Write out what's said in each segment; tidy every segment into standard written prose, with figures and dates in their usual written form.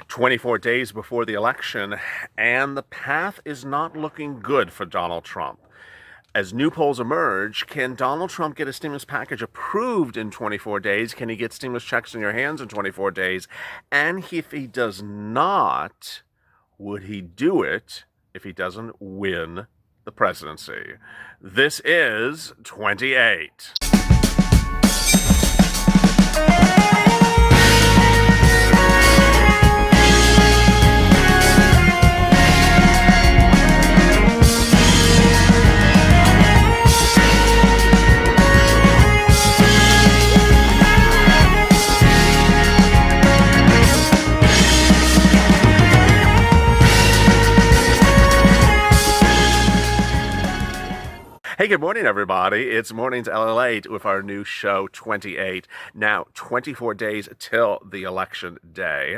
24 days before the election, and the path is not looking good for Donald Trump. As new polls emerge, can Donald Trump get a stimulus package approved in 24 days? Can he get stimulus checks in your hands in 24 days? And if he does not, would he do it if he doesn't win the presidency? This is 28. Hey, good morning, everybody. It's Mornings LALATE with our new show, 28. Now, 24 days till the election day.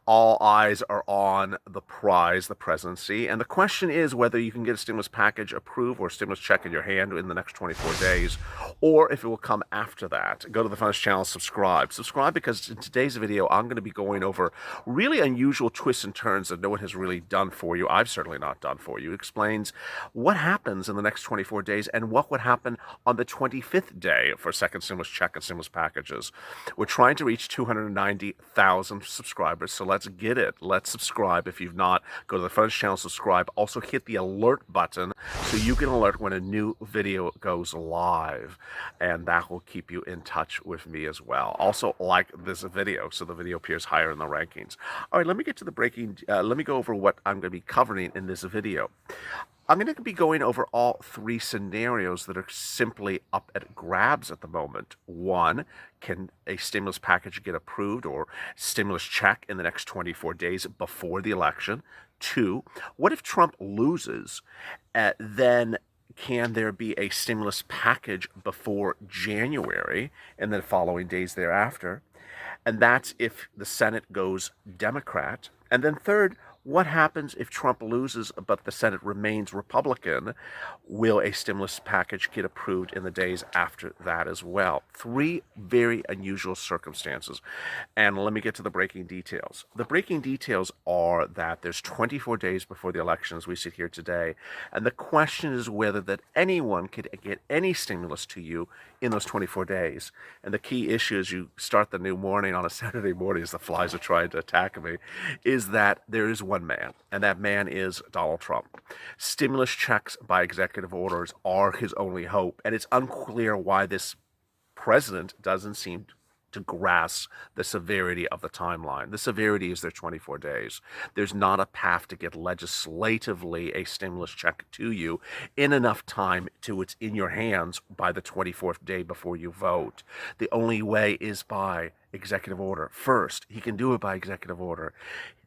All eyes are on the prize, the presidency. And the question is whether you can get a stimulus package approved or a stimulus check in your hand in the next 24 days, or if it will come after that. Go to the Funnest channel, subscribe. Subscribe because in today's video, I'm going to be going over really unusual twists and turns that no one has really done for you. I've certainly not done for you. It explains what happens in the next 24 days and what would happen on the 25th day for second stimulus check and stimulus packages. We're trying to reach 290,000 subscribers, so let's get it. Let's subscribe. If you've not, go to the Funnest channel, subscribe. Also hit the alert button so you get an alert when a new video goes live, and that will keep you in touch with me as well. Also like this video so the video appears higher in the rankings. All right, let me get to the let me go over what I'm going to be covering in this video. I'm going to be going over all three scenarios that are simply up at grabs at the moment. One, can a stimulus package get approved or stimulus check in the next 24 days before the election? Two, what if Trump loses? Then can there be a stimulus package before January and then following days thereafter? And that's if the Senate goes Democrat. And then third, what happens if Trump loses but the Senate remains Republican? Will a stimulus package get approved in the days after that as well? Three very unusual circumstances. And let me get to the breaking details. The breaking details are that there's 24 days before the election as we sit here today. And the question is whether that anyone could get any stimulus to you in those 24 days. And the key issue as you start the new morning on a Saturday morning as the flies are trying to attack me is that there is one man, and that man is Donald Trump. Stimulus checks by executive orders are his only hope, and it's unclear why this president doesn't seem to grasp the severity of the timeline. The severity is their 24 days. There's not a path to get legislatively a stimulus check to you in enough time to it's in your hands by the 24th day before you vote. The only way is by executive order. First, he can do it by executive order.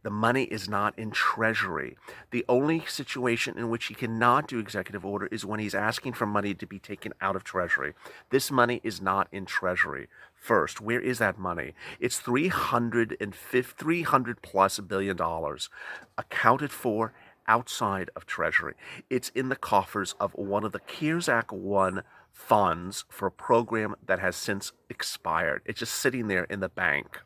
The money is not in Treasury. The only situation in which he cannot do executive order is when he's asking for money to be taken out of Treasury. This money is not in Treasury. First, where is that money? It's $300 plus billion accounted for outside of Treasury. It's in the coffers of one of the CARES Act 1 funds for a program that has since expired. It's just sitting there in the bank.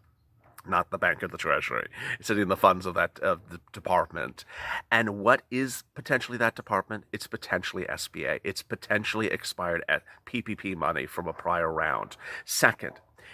Not the bank of the Treasury. It's sitting in the funds of the department. And what is potentially that department? It's potentially SBA. It's potentially expired at PPP money from a prior round. Second,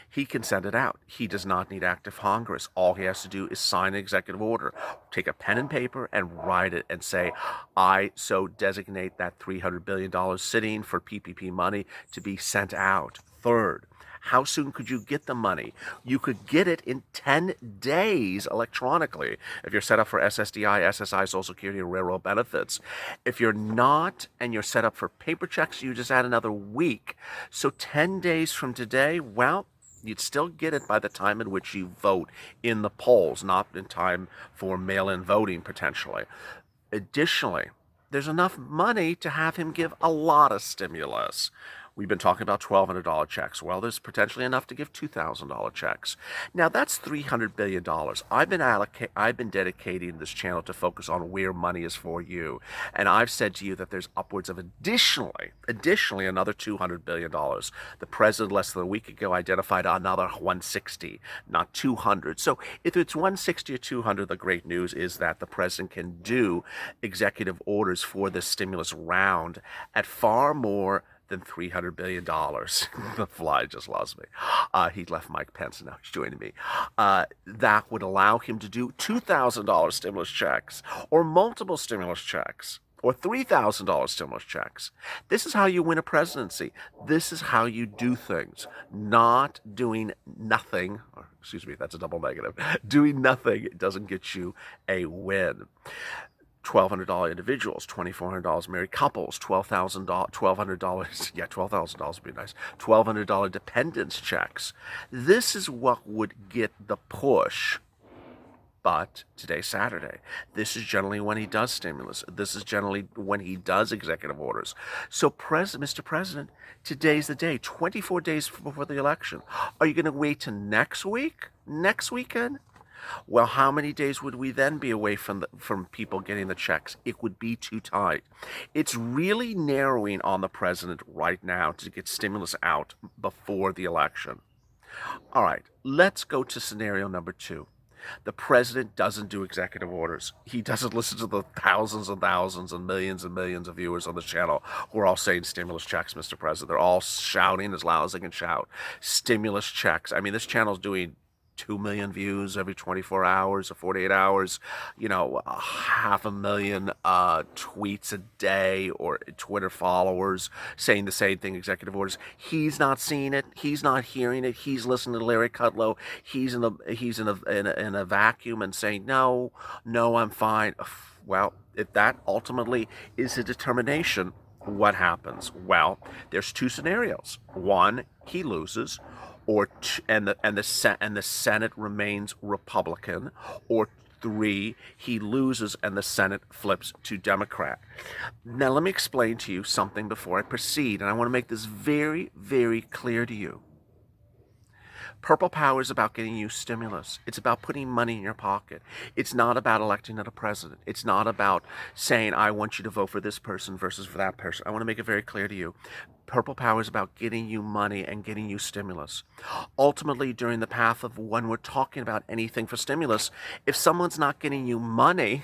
he can send it out. He does not need act of Congress. All he has to do is sign an executive order, take a pen and paper and write it and say, I so designate that $300 billion sitting for PPP money to be sent out. Third, how soon could you get the money? You could get it in 10 days electronically if you're set up for SSDI, SSI, Social Security, and railroad benefits. If you're not and you're set up for paper checks, you just add another week. So 10 days from today, well, you'd still get it by the time in which you vote in the polls, not in time for mail-in voting potentially. Additionally, there's enough money to have him give a lot of stimulus. We've been talking about $1,200 checks. Well, there's potentially enough to give $2,000 checks. Now, that's $300 billion. I've been dedicating this channel to focus on where money is for you. And I've said to you that there's upwards of additionally another $200 billion. The president less than a week ago identified another 160, not 200. So if it's 160 or 200, the great news is that the president can do executive orders for this stimulus round at far more than $300 billion. The fly just lost me. He left Mike Pence and now he's joining me. That would allow him to do $2,000 stimulus checks or multiple stimulus checks or $3,000 stimulus checks. This is how you win a presidency. This is how you do things. Not doing nothing. Or, excuse me, that's a double negative. Doing nothing doesn't get you a win. $1,200 individuals, $2,400 married couples, $1,200, yeah, $12,000 would be nice, $1,200 dependents checks. This is what would get the push. But today's Saturday. This is generally when he does stimulus. This is generally when he does executive orders. So, Mr. President, today's the day, 24 days before the election. Are you going to wait till next week? Next weekend? Well, how many days would we then be away from people getting the checks? It would be too tight. It's really narrowing on the president right now to get stimulus out before the election. All right, let's go to scenario number 2. The president doesn't do executive orders. He doesn't listen to the thousands and thousands and millions of viewers on the channel who are all saying stimulus checks, Mr. President. They're all shouting as loud as they can shout. Stimulus checks. I mean, this channel's doing 2 million views every 24 hours or 48 hours, 500,000 tweets a day or Twitter followers saying the same thing, executive orders. He's not seeing it. He's not hearing it. He's listening to Larry Kudlow. He's in a vacuum and saying, no, I'm fine. Well, if that ultimately is a determination, what happens? Well, there's 2 scenarios. One, he loses, and the Senate remains Republican, or 3, he loses and the Senate flips to Democrat. Now, let me explain to you something before I proceed, and I want to make this very, very clear to you. Purple power is about getting you stimulus. It's about putting money in your pocket. It's not about electing a president. It's not about saying, I want you to vote for this person versus for that person. I want to make it very clear to you. Purple power is about getting you money and getting you stimulus. Ultimately, during the path of when we're talking about anything for stimulus, if someone's not getting you money,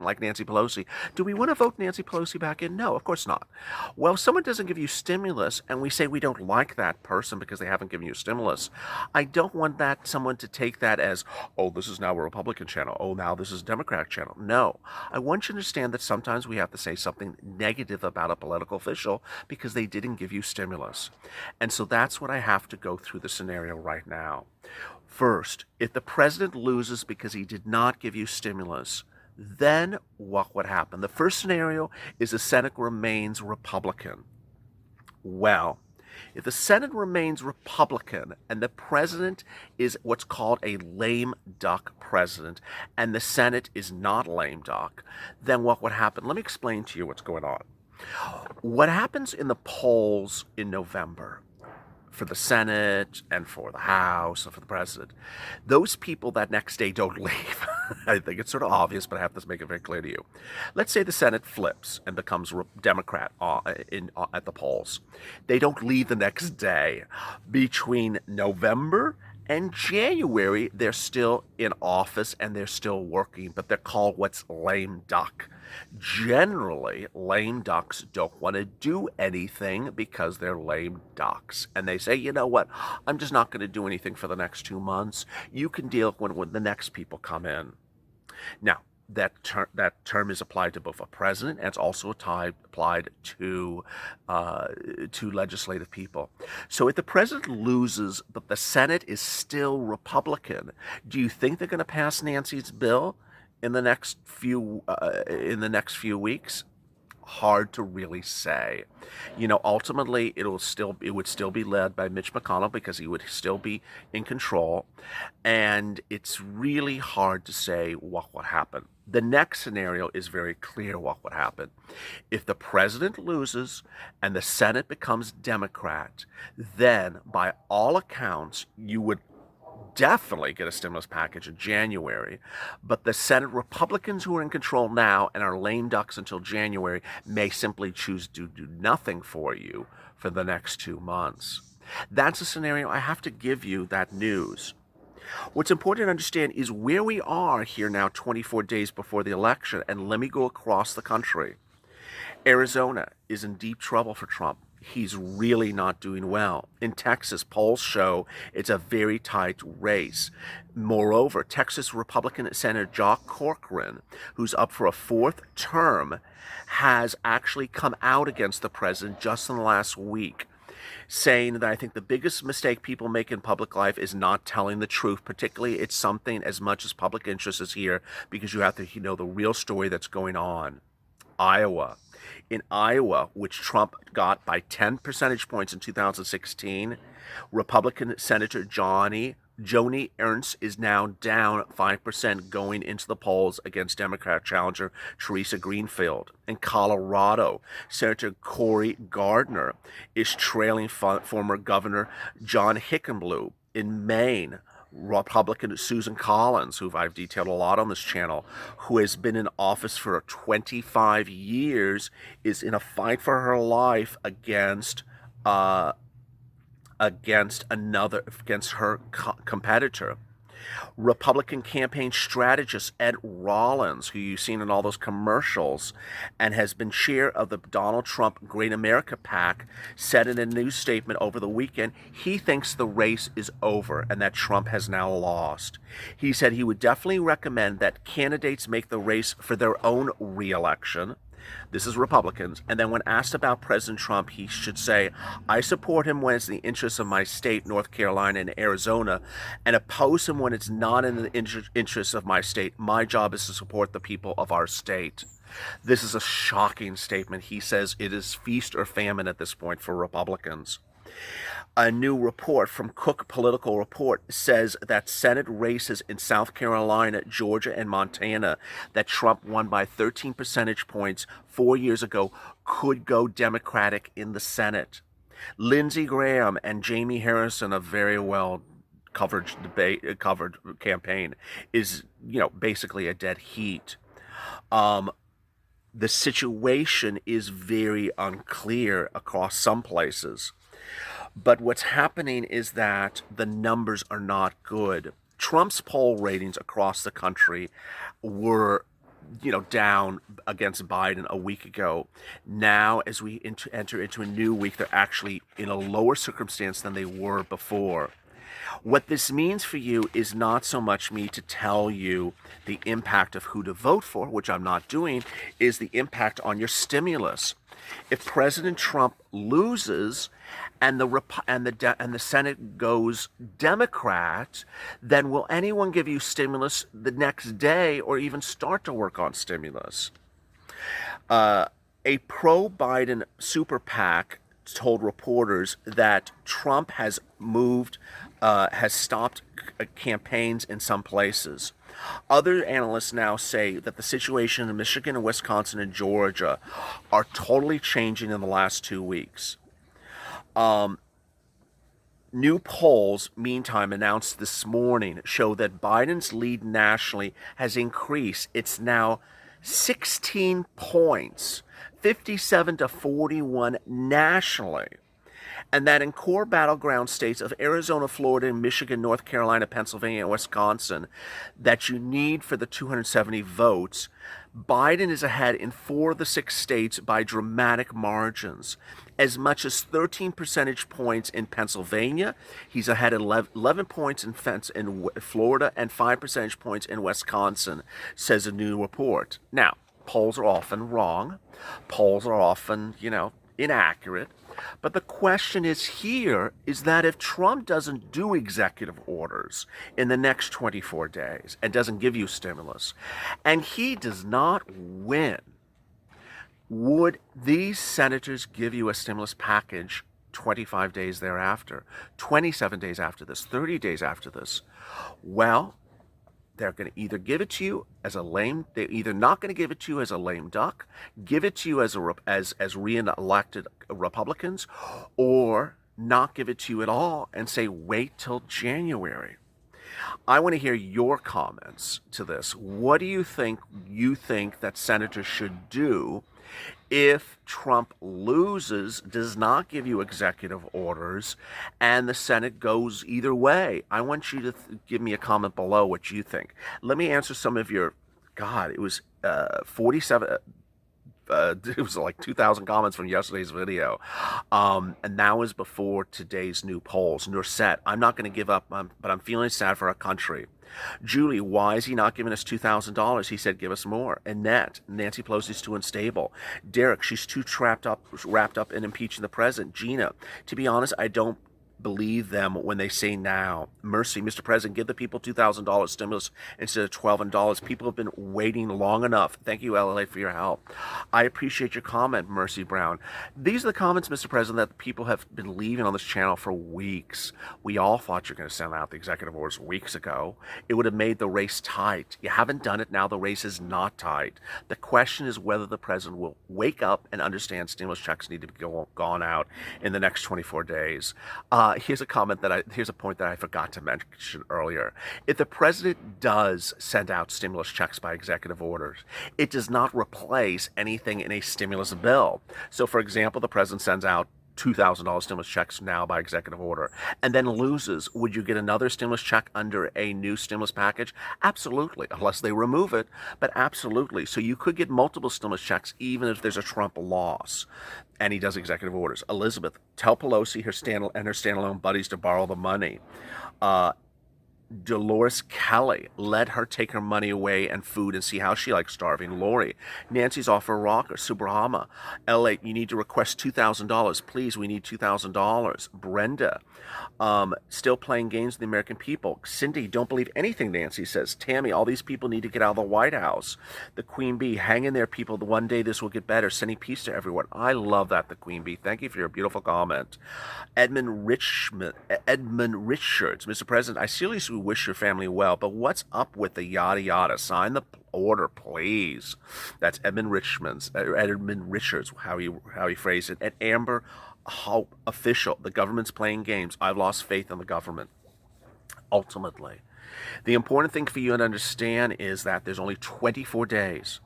like Nancy Pelosi, do we want to vote Nancy Pelosi back in? No, of course not. Well, if someone doesn't give you stimulus and we say we don't like that person because they haven't given you stimulus, I don't want someone to take that as, oh, this is now a Republican channel. Oh, now this is a Democratic channel. No, I want you to understand that sometimes we have to say something negative about a political official because they didn't give you stimulus. And so that's what I have to go through the scenario right now. First, if the president loses because he did not give you stimulus, then what would happen? The first scenario is the Senate remains Republican. Well, if the Senate remains Republican and the president is what's called a lame duck president and the Senate is not lame duck, then what would happen? Let me explain to you what's going on. What happens in the polls in November for the Senate and for the House and for the president, those people that next day don't leave. I think it's sort of obvious, but I have to make it very clear to you. Let's say the Senate flips and becomes Democrat at the polls. They don't leave the next day. Between November and January, they're still in office and they're still working, but they're called what's lame duck. Generally, lame ducks don't want to do anything because they're lame ducks. And they say, you know what, I'm just not going to do anything for the next 2 months. You can deal when the next people come in. Now, that term is applied to both a president and it's also applied to legislative people. So if the president loses but the Senate is still Republican, do you think they're going to pass Nancy's bill in the next few weeks? Hard to really say. Ultimately, it would still be led by Mitch McConnell because he would still be in control, and it's really hard to say what would happen. The next scenario is very clear what would happen. If the president loses and the Senate becomes Democrat, then by all accounts, you would definitely get a stimulus package in January. But the Senate Republicans who are in control now and are lame ducks until January may simply choose to do nothing for you for the next 2 months. That's a scenario. I have to give you that news. What's important to understand is where we are here now 24 days before the election, and let me go across the country. Arizona is in deep trouble for Trump. He's really not doing well. In Texas, polls show it's a very tight race. Moreover, Texas Republican Senator Jock Corcoran, who's up for a 4th term, has actually come out against the president just in the last week, saying that I think the biggest mistake people make in public life is not telling the truth. Particularly, it's something as much as public interest is here, because you have to know the real story that's going on. Iowa. In Iowa, which Trump got by 10 percentage points in 2016, Republican Senator Joni Ernst is now down 5% going into the polls against Democrat challenger Teresa Greenfield. In Colorado, Senator Cory Gardner is trailing former Governor John Hickenlooper. In Maine, Republican Susan Collins, who I've detailed a lot on this channel, who has been in office for 25 years, is in a fight for her life against her competitor. Republican campaign strategist Ed Rollins, who you've seen in all those commercials and has been chair of the Donald Trump Great America PAC, said in a news statement over the weekend he thinks the race is over and that Trump has now lost. He said he would definitely recommend that candidates make the race for their own re-election. This is Republicans. And then when asked about President Trump, he should say, I support him when it's in the interests of my state, North Carolina and Arizona, and oppose him when it's not in the interests of my state. My job is to support the people of our state. This is a shocking statement. He says it is feast or famine at this point for Republicans. A new report from Cook Political Report says that Senate races in South Carolina, Georgia, and Montana that Trump won by 13 percentage points 4 years ago could go Democratic in the Senate. Lindsey Graham and Jamie Harrison, a very well covered campaign, is basically a dead heat. The situation is very unclear across some places. But what's happening is that the numbers are not good. Trump's poll ratings across the country were, down against Biden a week ago. Now, as we enter into a new week, they're actually in a lower circumstance than they were before. What this means for you is not so much me to tell you the impact of who to vote for, which I'm not doing, is the impact on your stimulus. If President Trump loses and the Senate goes Democrat, then will anyone give you stimulus the next day or even start to work on stimulus? A pro-Biden super PAC told reporters that Trump has stopped campaigns in some places. Other analysts now say that the situation in Michigan and Wisconsin and Georgia are totally changing in the last 2 weeks. New polls, meantime, announced this morning show that Biden's lead nationally has increased. It's now 16 points, 57-41 nationally. And that in core battleground states of Arizona, Florida, Michigan, North Carolina, Pennsylvania, and Wisconsin that you need for the 270 votes, Biden is ahead in 4 of the 6 states by dramatic margins. As much as 13 percentage points in Pennsylvania. He's ahead 11 points in Florida and 5 percentage points in Wisconsin, says a new report. Now, polls are often wrong. Polls are often, inaccurate. But the question is that if Trump doesn't do executive orders in the next 24 days and doesn't give you stimulus, and he does not win, would these senators give you a stimulus package 25 days thereafter, 27 days after this, 30 days after this? Well, They're going to either give it to you as a lame, they're either not going to give it to you as a lame duck, give it to you as re-elected Republicans, or not give it to you at all and say, wait till January. I want to hear your comments to this. What do you think that senators should do if Trump loses, does not give you executive orders, and the Senate goes either way? I want you to give me a comment below what you think. Let me answer some of your, God, it was 47, it was like 2,000 comments from yesterday's video. And that was before today's new polls. Nurset, I'm not going to give up, but I'm feeling sad for our country. Julie, why is he not giving us $2,000? He said, give us more. Annette, Nancy Pelosi's too unstable. Derek, she's too wrapped up in impeaching the president. Gina, to be honest, I don't believe them when they say now. Mercy, Mr. President, give the people $2,000 stimulus instead of $1,200. People have been waiting long enough. Thank you, LLA, for your help. I appreciate your comment, Mercy Brown. These are the comments, Mr. President, that people have been leaving on this channel for weeks. We all thought you were going to send out the executive orders weeks ago. It would have made the race tight. You haven't done it. Now the race is not tight. The question is whether the president will wake up and understand stimulus checks need to be gone out in the next 24 days. Here's a point that I forgot to mention earlier. If the president does send out stimulus checks by executive orders, it does not replace anything in a stimulus bill. So, for example, the president sends out $2,000 stimulus checks now by executive order, and then loses, would you get another stimulus check under a new stimulus package? Absolutely, unless they remove it, but absolutely. So you could get multiple stimulus checks even if there's a Trump loss and he does executive orders. Elizabeth, tell Pelosi and her standalone buddies to borrow the money. Dolores Kelly, let her take her money away and food and see how she likes starving. Lori, Nancy's off her rocker. Subrahama, LA, you need to request $2,000. Please, we need $2,000. Brenda, still playing games with the American people. Cindy, don't believe anything Nancy says. Tammy, all these people need to get out of the White House. The Queen Bee, hang in there, people. One day this will get better. Sending peace to everyone. I love that, the Queen Bee. Thank you for your beautiful comment. Edmund Richards, Mr. President, I seriously wish your family well, but what's up with the yada yada? Sign the order, please. That's Edmund Richards, how he phrased it. And Amber Hope, official, the government's playing games. I've lost faith in the government. Ultimately, the important thing for you to understand is that there's only 24 days.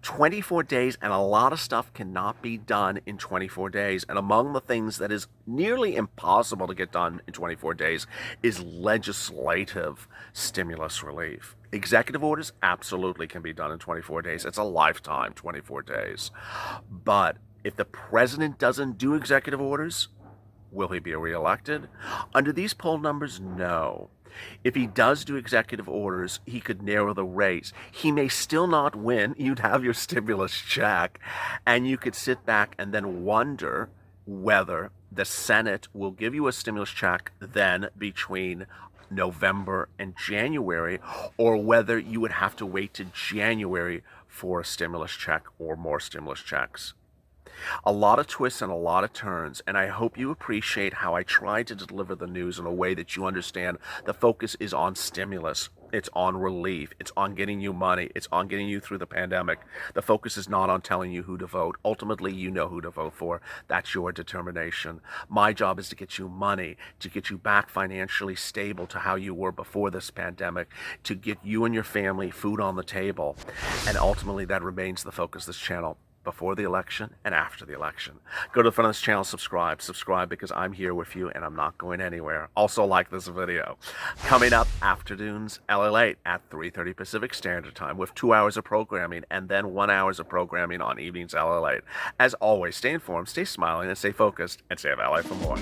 24 days, and a lot of stuff cannot be done in 24 days. And among the things that is nearly impossible to get done in 24 days is legislative stimulus relief. Executive orders absolutely can be done in 24 days. It's a lifetime, 24 days. But if the president doesn't do executive orders, will he be reelected? Under these poll numbers, no. If he does do executive orders, he could narrow the race. He may still not win. You'd have your stimulus check, and you could sit back and then wonder whether the Senate will give you a stimulus check then between November and January, or whether you would have to wait to January for a stimulus check or more stimulus checks. A lot of twists and a lot of turns, and I hope you appreciate how I try to deliver the news in a way that you understand the focus is on stimulus. It's on relief. It's on getting you money. It's on getting you through the pandemic. The focus is not on telling you who to vote. Ultimately, you know who to vote for. That's your determination. My job is to get you money, to get you back financially stable to how you were before this pandemic, to get you and your family food on the table. And ultimately, that remains the focus of this channel. Before the election and after the election. Go to the front of this channel, subscribe because I'm here with you and I'm not going anywhere. Also like this video. Coming up, afternoons, LALATE at 3:30 Pacific Standard Time with 2 hours of programming and then 1 hour of programming on evenings LALATE. As always, stay informed, stay smiling, and stay focused, and stay LA for more.